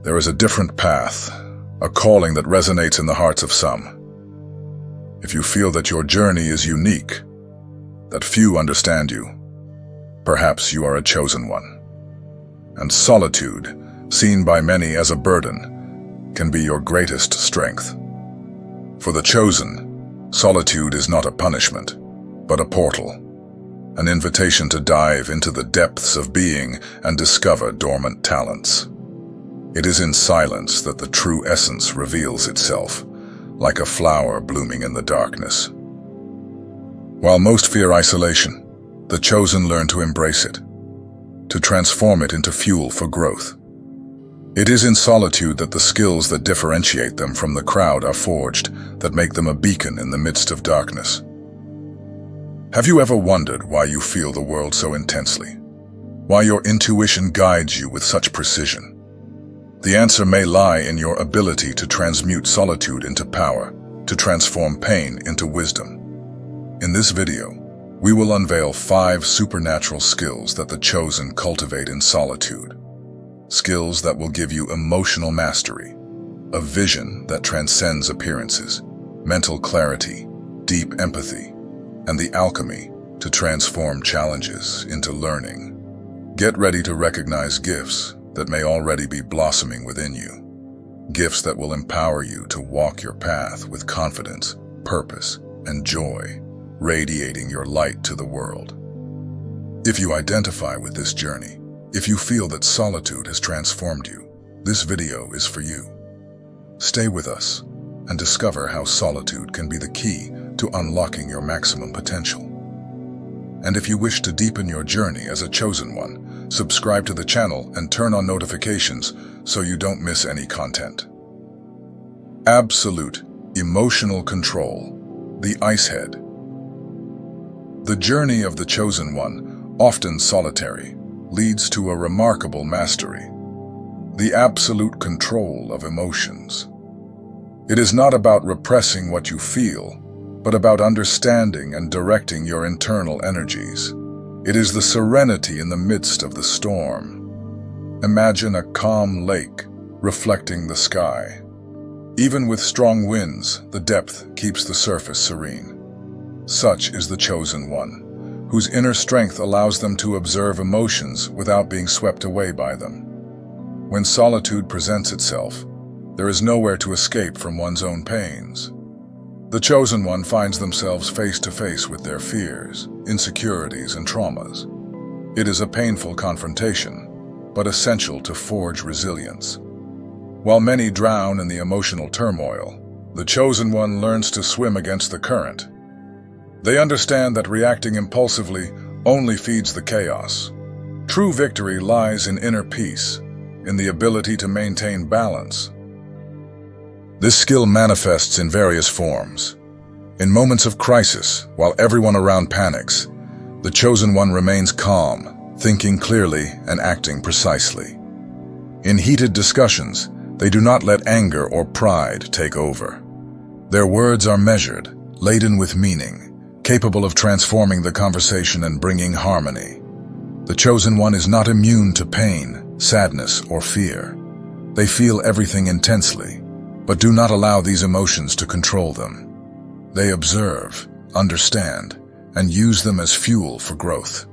There is a different path, a calling that resonates in the hearts of some. If you feel that your journey is unique, that few understand you, perhaps you are a chosen one. And solitude, seen by many as a burden, can be your greatest strength. For the chosen, solitude is not a punishment, but a portal, an invitation to dive into the depths of being and discover dormant talents. It is in silence that the true essence reveals itself, like a flower blooming in the darkness. While most fear isolation, the chosen learn to embrace it, to transform it into fuel for growth. It is in solitude that the skills that differentiate them from the crowd are forged, that make them a beacon in the midst of darkness. Have you ever wondered why you feel the world so intensely? Why your intuition guides you with such precision? The answer may lie in your ability to transmute solitude into power, to transform pain into wisdom. In this video, we will unveil 5 supernatural skills that the chosen cultivate in solitude. Skills that will give you emotional mastery, a vision that transcends appearances, mental clarity, deep empathy, and the alchemy to transform challenges into learning. Get ready to recognize gifts that may already be blossoming within you. Gifts that will empower you to walk your path with confidence, purpose, and joy, radiating your light to the world. If you identify with this journey, if you feel that solitude has transformed you, this video is for you. Stay with us and discover how solitude can be the key to unlocking your maximum potential. And if you wish to deepen your journey as a chosen one, subscribe to the channel and turn on notifications so you don't miss any content. Absolute emotional control, the Icehead. The journey of the chosen one, often solitary, leads to a remarkable mastery, the absolute control of emotions. It is not about repressing what you feel, but about understanding and directing your internal energies. It is the serenity in the midst of the storm. Imagine a calm lake reflecting the sky. Even with strong winds, the depth keeps the surface serene. Such is the chosen one, whose inner strength allows them to observe emotions without being swept away by them. When solitude presents itself, there is nowhere to escape from one's own pains. The chosen one finds themselves face to face with their fears, insecurities, and traumas. It is a painful confrontation, but essential to forge resilience. While many drown in the emotional turmoil, the chosen one learns to swim against the current. They understand that reacting impulsively only feeds the chaos. True victory lies in inner peace, in the ability to maintain balance. This skill manifests in various forms. In moments of crisis, while everyone around panics, the chosen one remains calm, thinking clearly and acting precisely. In heated discussions, they do not let anger or pride take over. Their words are measured, laden with meaning, capable of transforming the conversation and bringing harmony. The chosen one is not immune to pain, sadness, or fear. They feel everything intensely, but do not allow these emotions to control them. They observe, understand, and use them as fuel for growth.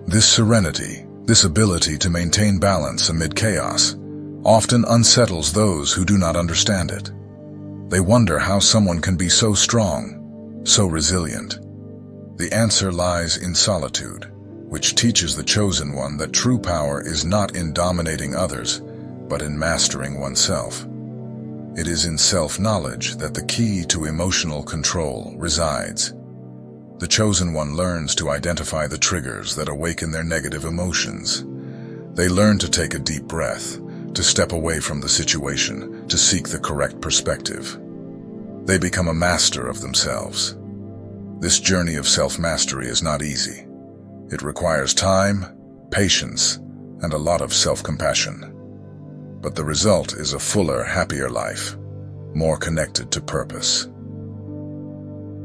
This serenity, this ability to maintain balance amid chaos, often unsettles those who do not understand it. They wonder how someone can be so strong, so resilient. The answer lies in solitude, which teaches the chosen one that true power is not in dominating others, but in mastering oneself. It is in self-knowledge that the key to emotional control resides. The chosen one learns to identify the triggers that awaken their negative emotions. They learn to take a deep breath, to step away from the situation, to seek the correct perspective. They become a master of themselves. This journey of self-mastery is not easy. It requires time, patience, and a lot of self-compassion. But the result is a fuller, happier life, more connected to purpose.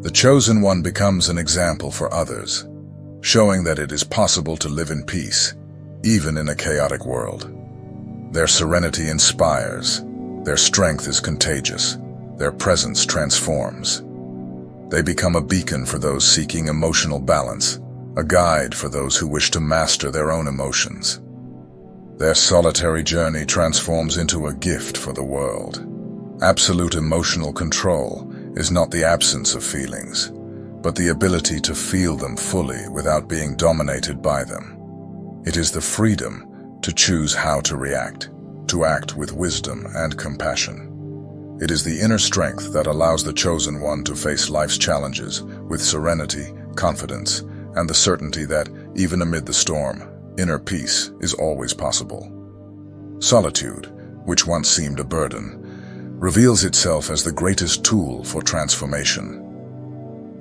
The chosen one becomes an example for others, showing that it is possible to live in peace, even in a chaotic world. Their serenity inspires. Their strength is contagious. Their presence transforms. They become a beacon for those seeking emotional balance, a guide for those who wish to master their own emotions. Their solitary journey transforms into a gift for the world. Absolute emotional control is not the absence of feelings, but the ability to feel them fully without being dominated by them. It is the freedom to choose how to react, to act with wisdom and compassion. It is the inner strength that allows the chosen one to face life's challenges with serenity, confidence, and the certainty that, even amid the storm, inner peace is always possible. Solitude, which once seemed a burden, reveals itself as the greatest tool for transformation.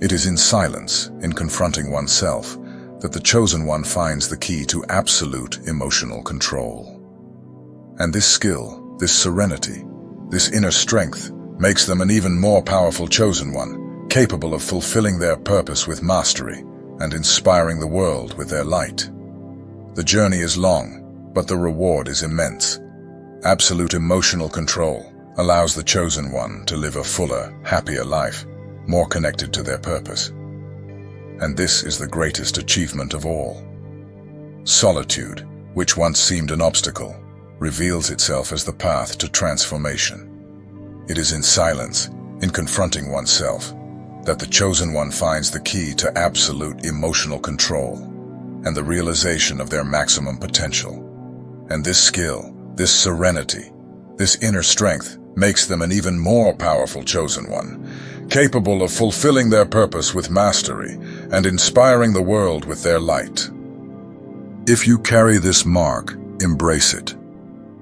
It is in silence, in confronting oneself, that the chosen one finds the key to absolute emotional control. And this skill, this serenity, this inner strength makes them an even more powerful chosen one, capable of fulfilling their purpose with mastery and inspiring the world with their light. The journey is long, but the reward is immense. Absolute emotional control allows the chosen one to live a fuller, happier life, more connected to their purpose. And this is the greatest achievement of all. Solitude, which once seemed an obstacle, reveals itself as the path to transformation. It is in silence, in confronting oneself, that the chosen one finds the key to absolute emotional control and the realization of their maximum potential. And this skill, this serenity, this inner strength makes them an even more powerful chosen one, capable of fulfilling their purpose with mastery and inspiring the world with their light. If you carry this mark, embrace it.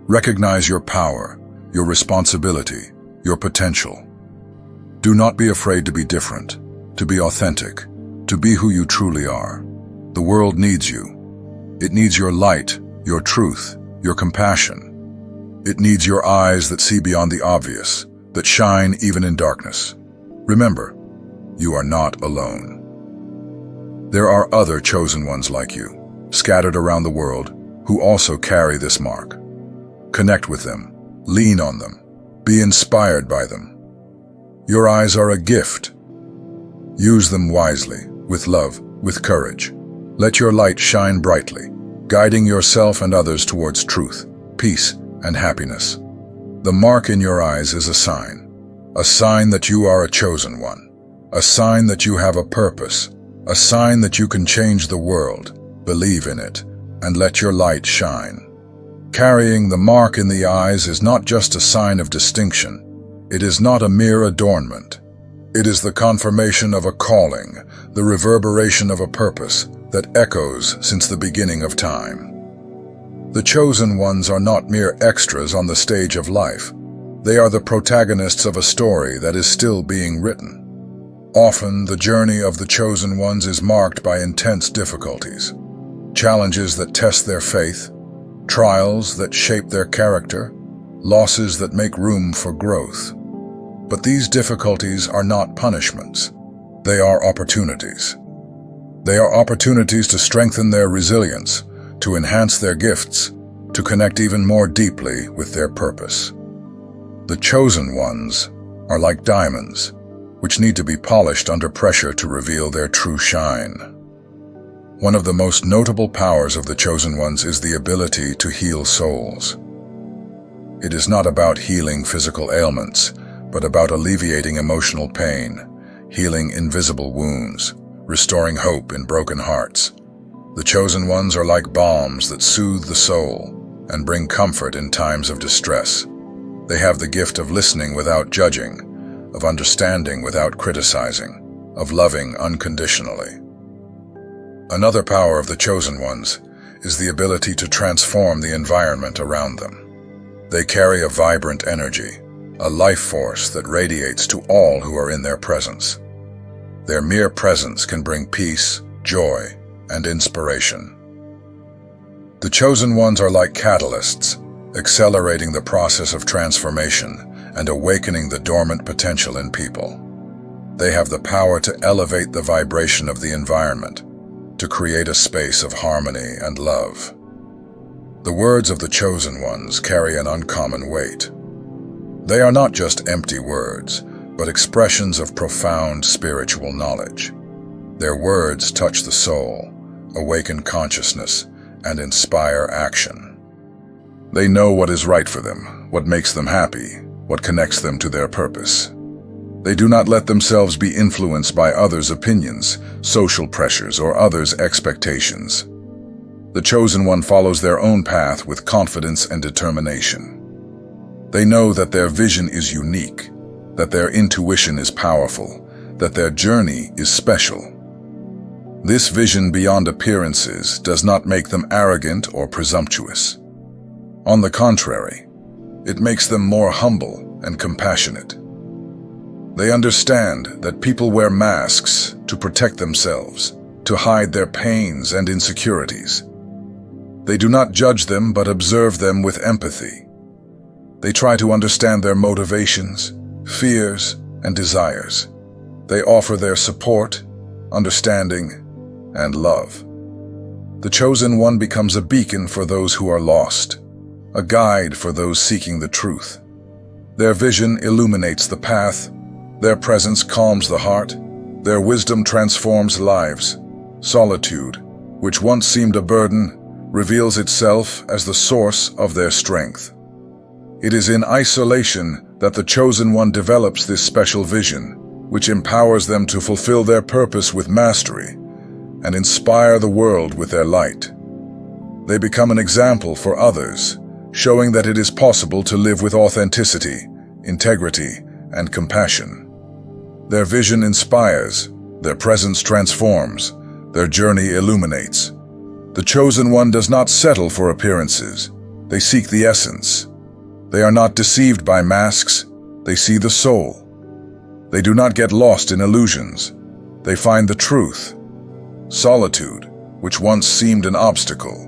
Recognize your power, your responsibility, your potential. Do not be afraid to be different, to be authentic, to be who you truly are. The world needs you. It needs your light, your truth, your compassion. It needs your eyes that see beyond the obvious, that shine even in darkness. Remember, you are not alone. There are other chosen ones like you, scattered around the world, who also carry this mark. Connect with them, lean on them, be inspired by them. Your eyes are a gift. Use them wisely, with love, with courage. Let your light shine brightly, guiding yourself and others towards truth, peace, and happiness. The mark in your eyes is a sign that you are a chosen one, a sign that you have a purpose, a sign that you can change the world. Believe in it, and let your light shine. Carrying the mark in the eyes is not just a sign of distinction. It is not a mere adornment. It is the confirmation of a calling, the reverberation of a purpose that echoes since the beginning of time. The chosen ones are not mere extras on the stage of life. They are the protagonists of a story that is still being written. Often, the journey of the chosen ones is marked by intense difficulties, challenges that test their faith, trials that shape their character, losses that make room for growth. But these difficulties are not punishments. They are opportunities. They are opportunities to strengthen their resilience, to enhance their gifts, to connect even more deeply with their purpose. The chosen ones are like diamonds, which need to be polished under pressure to reveal their true shine. One of the most notable powers of the chosen ones is the ability to heal souls. It is not about healing physical ailments, but about alleviating emotional pain, healing invisible wounds, restoring hope in broken hearts. The chosen ones are like balms that soothe the soul and bring comfort in times of distress. They have the gift of listening without judging, of understanding without criticizing, of loving unconditionally. Another power of the chosen ones is the ability to transform the environment around them. They carry a vibrant energy, a life force that radiates to all who are in their presence. Their mere presence can bring peace, joy, and inspiration. The chosen ones are like catalysts, accelerating the process of transformation and awakening the dormant potential in people. They have the power to elevate the vibration of the environment, to create a space of harmony and love. The words of the chosen ones carry an uncommon weight. They are not just empty words, but expressions of profound spiritual knowledge. Their words touch the soul, awaken consciousness, and inspire action. They know what is right for them, what makes them happy, what connects them to their purpose. They do not let themselves be influenced by others' opinions, social pressures, or others' expectations. The chosen one follows their own path with confidence and determination. They know that their vision is unique, that their intuition is powerful, that their journey is special. This vision beyond appearances does not make them arrogant or presumptuous. On the contrary, it makes them more humble and compassionate. They understand that people wear masks to protect themselves, to hide their pains and insecurities. They do not judge them but observe them with empathy. They try to understand their motivations, fears, and desires. They offer their support, understanding, and love. The chosen one becomes a beacon for those who are lost, a guide for those seeking the truth. Their vision illuminates the path, their presence calms the heart, their wisdom transforms lives. Solitude, which once seemed a burden, reveals itself as the source of their strength. It is in isolation that the chosen one develops this special vision, which empowers them to fulfill their purpose with mastery and inspire the world with their light. They become an example for others, showing that it is possible to live with authenticity, integrity, and compassion. Their vision inspires, their presence transforms, their journey illuminates. The chosen one does not settle for appearances. They seek the essence. They are not deceived by masks. They see the soul. They do not get lost in illusions. They find the truth. Solitude, which once seemed an obstacle,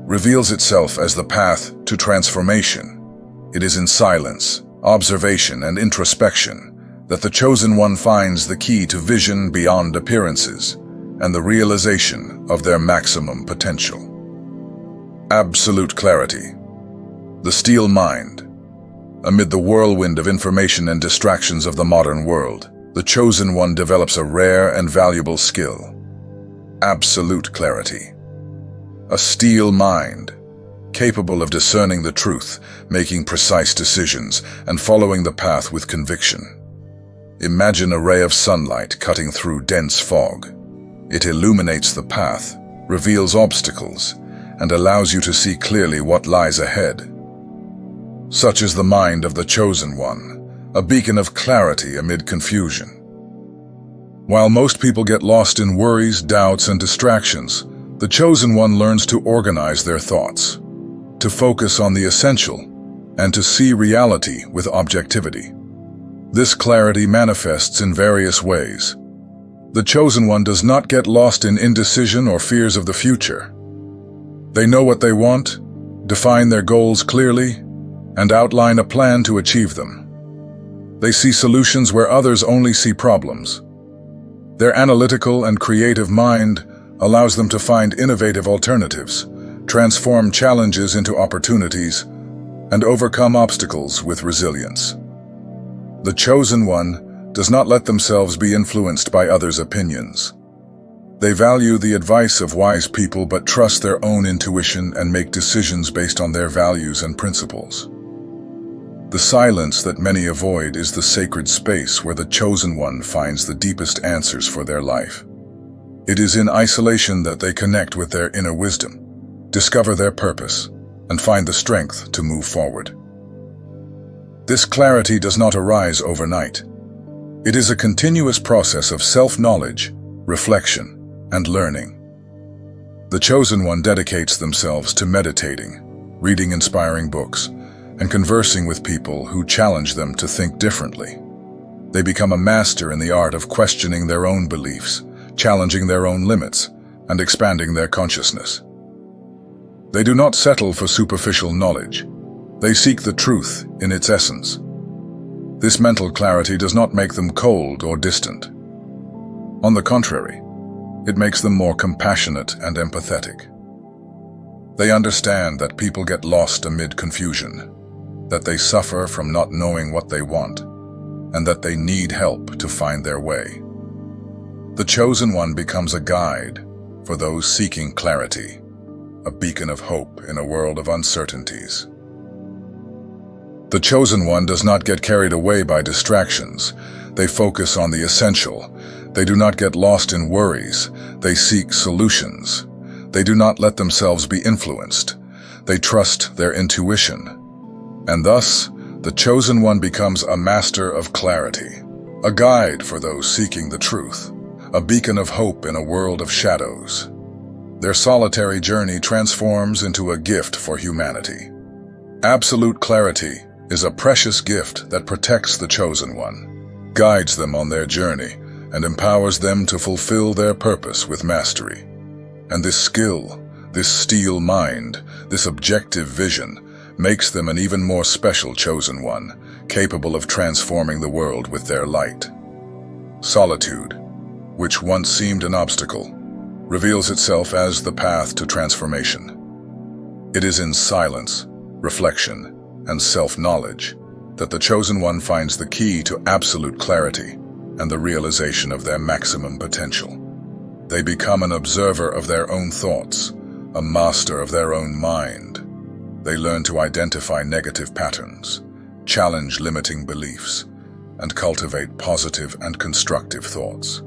reveals itself as the path to transformation. It is in silence, observation, and introspection that the chosen one finds the key to vision beyond appearances and the realization of their maximum potential. Absolute clarity. The steel mind. Amid the whirlwind of information and distractions of the modern world, the chosen one develops a rare and valuable skill. Absolute clarity. A steel mind, capable of discerning the truth, making precise decisions, and following the path with conviction. Imagine a ray of sunlight cutting through dense fog. It illuminates the path, reveals obstacles, and allows you to see clearly what lies ahead. Such is the mind of the chosen one, a beacon of clarity amid confusion. While most people get lost in worries, doubts, and distractions, the chosen one learns to organize their thoughts, to focus on the essential, and to see reality with objectivity. This clarity manifests in various ways. The chosen one does not get lost in indecision or fears of the future. They know what they want, define their goals clearly, and outline a plan to achieve them. They see solutions where others only see problems. Their analytical and creative mind allows them to find innovative alternatives, transform challenges into opportunities, and overcome obstacles with resilience. The chosen one does not let themselves be influenced by others' opinions. They value the advice of wise people but trust their own intuition and make decisions based on their values and principles. The silence that many avoid is the sacred space where the chosen one finds the deepest answers for their life. It is in isolation that they connect with their inner wisdom, discover their purpose, and find the strength to move forward. This clarity does not arise overnight. It is a continuous process of self-knowledge, reflection, and learning. The chosen one dedicates themselves to meditating, reading inspiring books, and conversing with people who challenge them to think differently. They become a master in the art of questioning their own beliefs, challenging their own limits, and expanding their consciousness. They do not settle for superficial knowledge. They seek the truth in its essence. This mental clarity does not make them cold or distant. On the contrary, it makes them more compassionate and empathetic. They understand that people get lost amid confusion, that they suffer from not knowing what they want, and that they need help to find their way. The Chosen One becomes a guide for those seeking clarity, a beacon of hope in a world of uncertainties. The Chosen One does not get carried away by distractions. They focus on the essential. They do not get lost in worries. They seek solutions. They do not let themselves be influenced. They trust their intuition. And thus, the Chosen One becomes a master of clarity, a guide for those seeking the truth, a beacon of hope in a world of shadows. Their solitary journey transforms into a gift for humanity. Absolute clarity is a precious gift that protects the Chosen One, guides them on their journey, and empowers them to fulfill their purpose with mastery. And this skill, this steel mind, this objective vision, makes them an even more special Chosen One, capable of transforming the world with their light. Solitude, which once seemed an obstacle, reveals itself as the path to transformation. It is in silence, reflection, and self-knowledge that the Chosen One finds the key to absolute clarity and the realization of their maximum potential. They become an observer of their own thoughts, a master of their own mind. They learn to identify negative patterns, challenge limiting beliefs, and cultivate positive and constructive thoughts.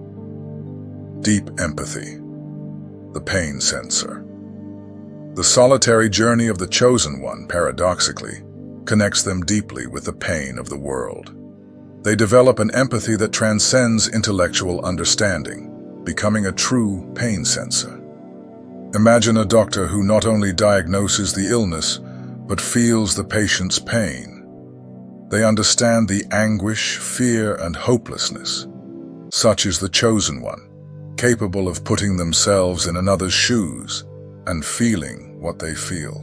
Deep empathy, the pain sensor. The solitary journey of the Chosen One, paradoxically, connects them deeply with the pain of the world. They develop an empathy that transcends intellectual understanding, becoming a true pain sensor. Imagine a doctor who not only diagnoses the illness, but feels the patient's pain. They understand the anguish, fear, and hopelessness. Such is the Chosen One, capable of putting themselves in another's shoes and feeling what they feel.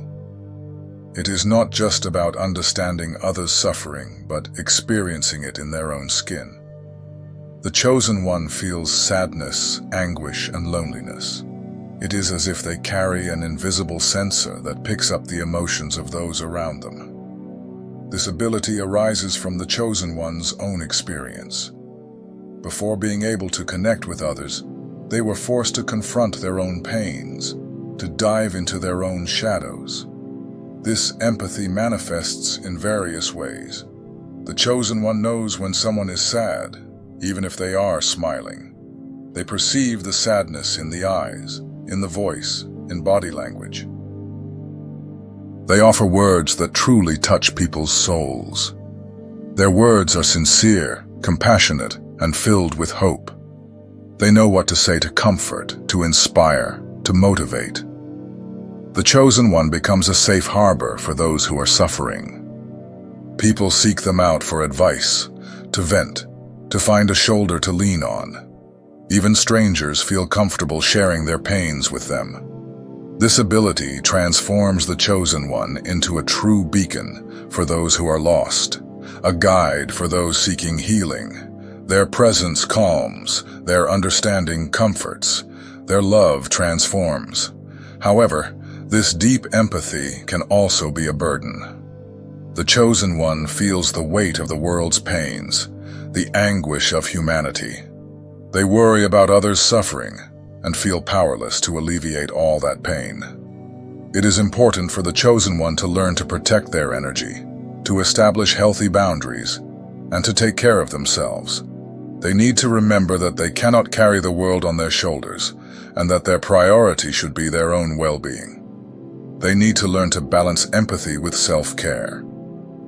It is not just about understanding others' suffering, but experiencing it in their own skin. The Chosen One feels sadness, anguish, and loneliness. It is as if they carry an invisible sensor that picks up the emotions of those around them. This ability arises from the Chosen One's own experience. Before being able to connect with others, they were forced to confront their own pains, to dive into their own shadows. This empathy manifests in various ways. The Chosen One knows when someone is sad, even if they are smiling. They perceive the sadness in the eyes, in the voice, in body language. They offer words that truly touch people's souls. Their words are sincere, compassionate, and filled with hope. They know what to say to comfort, to inspire, to motivate. The Chosen One becomes a safe harbor for those who are suffering. People seek them out for advice, to vent, to find a shoulder to lean on. Even strangers feel comfortable sharing their pains with them. This ability transforms the Chosen One into a true beacon for those who are lost, a guide for those seeking healing. Their presence calms, their understanding comforts, their love transforms. However, this deep empathy can also be a burden. The Chosen One feels the weight of the world's pains, the anguish of humanity. They worry about others' suffering and feel powerless to alleviate all that pain. It is important for the Chosen One to learn to protect their energy, to establish healthy boundaries, and to take care of themselves. They need to remember that they cannot carry the world on their shoulders, and that their priority should be their own well-being. They need to learn to balance empathy with self-care,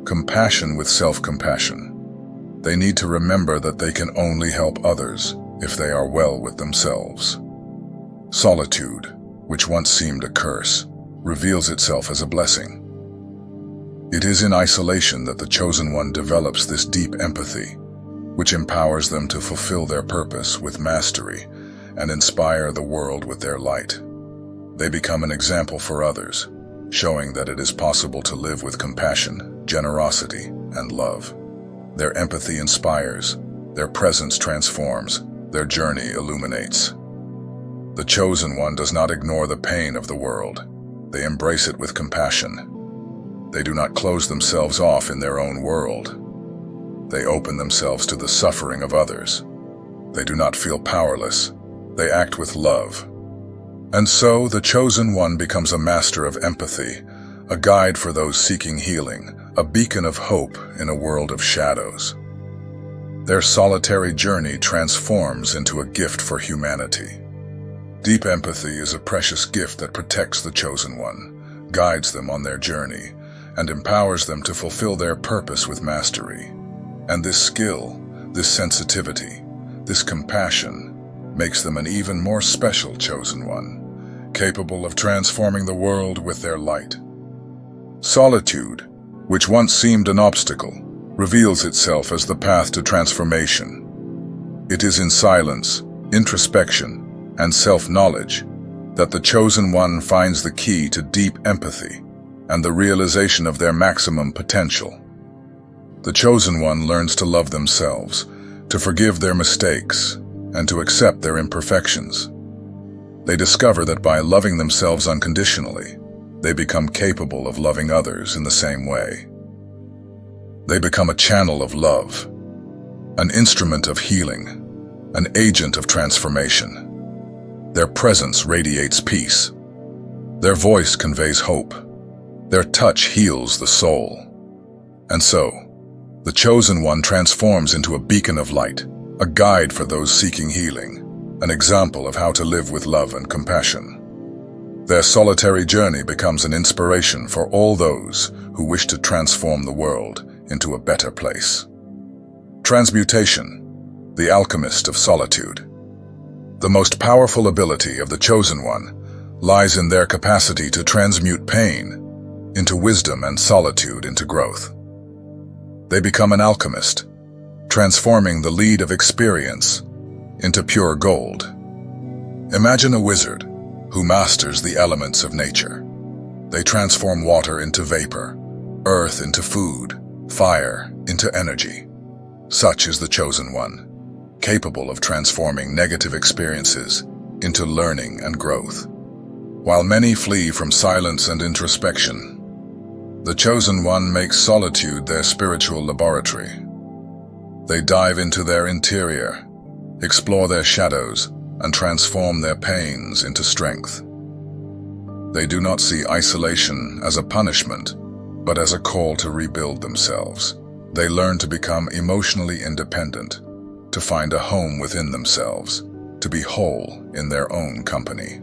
compassion with self-compassion. They need to remember that they can only help others if they are well with themselves. Solitude, which once seemed a curse, reveals itself as a blessing. It is in isolation that the Chosen One develops this deep empathy, which empowers them to fulfill their purpose with mastery and inspire the world with their light. They become an example for others, showing that it is possible to live with compassion, generosity, and love. Their empathy inspires, their presence transforms, their journey illuminates. The Chosen One does not ignore the pain of the world. They embrace it with compassion. They do not close themselves off in their own world. They open themselves to the suffering of others. They do not feel powerless. They act with love. And so, the chosen one becomes a master of empathy, a guide for those seeking healing, a beacon of hope in a world of shadows. Their solitary journey transforms into a gift for humanity. Deep empathy is a precious gift that protects the chosen one, guides them on their journey, and empowers them to fulfill their purpose with mastery. And this skill, this sensitivity, this compassion, makes them an even more special chosen one, capable of transforming the world with their light. Solitude, which once seemed an obstacle, reveals itself as the path to transformation. It is in silence, introspection, and self-knowledge that the chosen one finds the key to deep empathy and the realization of their maximum potential. The chosen one learns to love themselves, to forgive their mistakes, and to accept their imperfections. They discover that by loving themselves unconditionally, they become capable of loving others in the same way. They become a channel of love, an instrument of healing, an agent of transformation. Their presence radiates peace. Their voice conveys hope. Their touch heals the soul. And so, the chosen one transforms into a beacon of light, a guide for those seeking healing, an example of how to live with love and compassion. Their solitary journey becomes an inspiration for all those who wish to transform the world into a better place. Transmutation, the alchemist of solitude. The most powerful ability of the chosen one lies in their capacity to transmute pain into wisdom and solitude into growth. They become an alchemist, transforming the lead of experience into pure gold. Imagine a wizard who masters the elements of nature. They transform water into vapor, earth into food, fire into energy. Such is the chosen one, capable of transforming negative experiences into learning and growth. While many flee from silence and introspection, the chosen one makes solitude their spiritual laboratory. They dive into their interior, explore their shadows, and transform their pains into strength. They do not see isolation as a punishment, but as a call to rebuild themselves. They learn to become emotionally independent, to find a home within themselves, to be whole in their own company.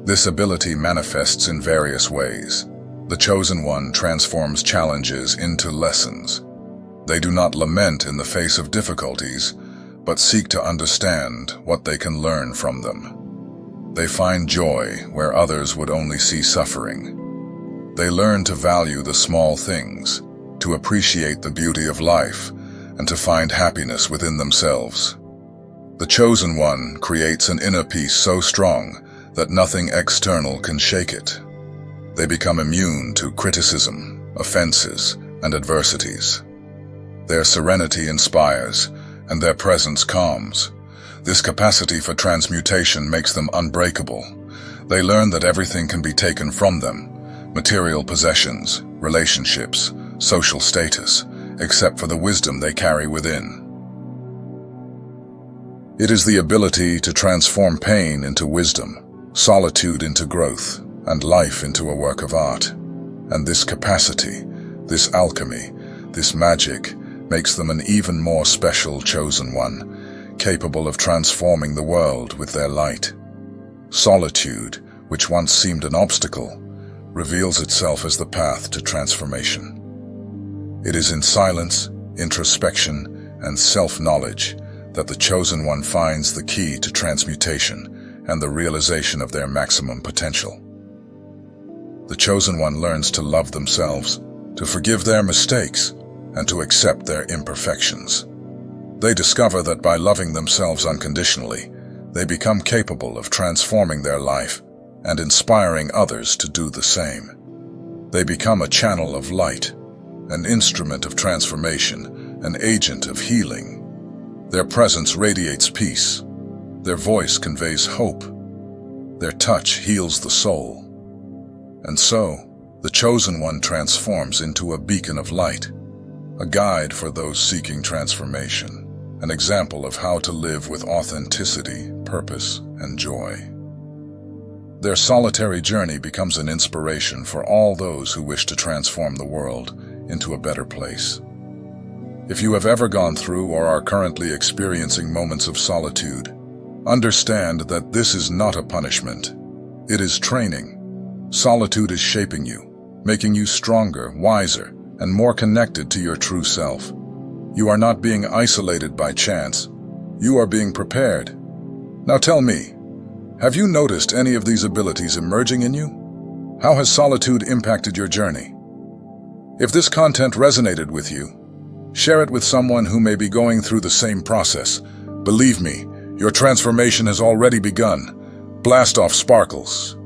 This ability manifests in various ways. The chosen one transforms challenges into lessons. They do not lament in the face of difficulties, but seek to understand what they can learn from them. They find joy where others would only see suffering. They learn to value the small things, to appreciate the beauty of life, and to find happiness within themselves. The chosen one creates an inner peace so strong that nothing external can shake it. They become immune to criticism, offenses, and adversities. Their serenity inspires, and their presence calms. This capacity for transmutation makes them unbreakable. They learn that everything can be taken from them, material possessions, relationships, social status, except for the wisdom they carry within. It is the ability to transform pain into wisdom, solitude into growth, and life into a work of art. And this capacity, this alchemy, this magic, makes them an even more special chosen one, capable of transforming the world with their light. Solitude, which once seemed an obstacle, reveals itself as the path to transformation. It is in silence, introspection, and self-knowledge that the chosen one finds the key to transmutation and the realization of their maximum potential. The chosen one learns to love themselves, to forgive their mistakes, and to accept their imperfections. They discover that by loving themselves unconditionally, they become capable of transforming their life and inspiring others to do the same. They become a channel of light, an instrument of transformation, an agent of healing. Their presence radiates peace. Their voice conveys hope. Their touch heals the soul. And so, the Chosen One transforms into a beacon of light, a guide for those seeking transformation, an example of how to live with authenticity, purpose, and joy. Their solitary journey becomes an inspiration for all those who wish to transform the world into a better place. If you have ever gone through or are currently experiencing moments of solitude, understand that this is not a punishment. It is training. Solitude is shaping you, making you stronger, wiser, and more connected to your true self. You are not being isolated by chance. You are being prepared. Now tell me, have you noticed any of these abilities emerging in you? How has solitude impacted your journey? If this content resonated with you, share it with someone who may be going through the same process. Believe me, your transformation has already begun. Blast off sparkles.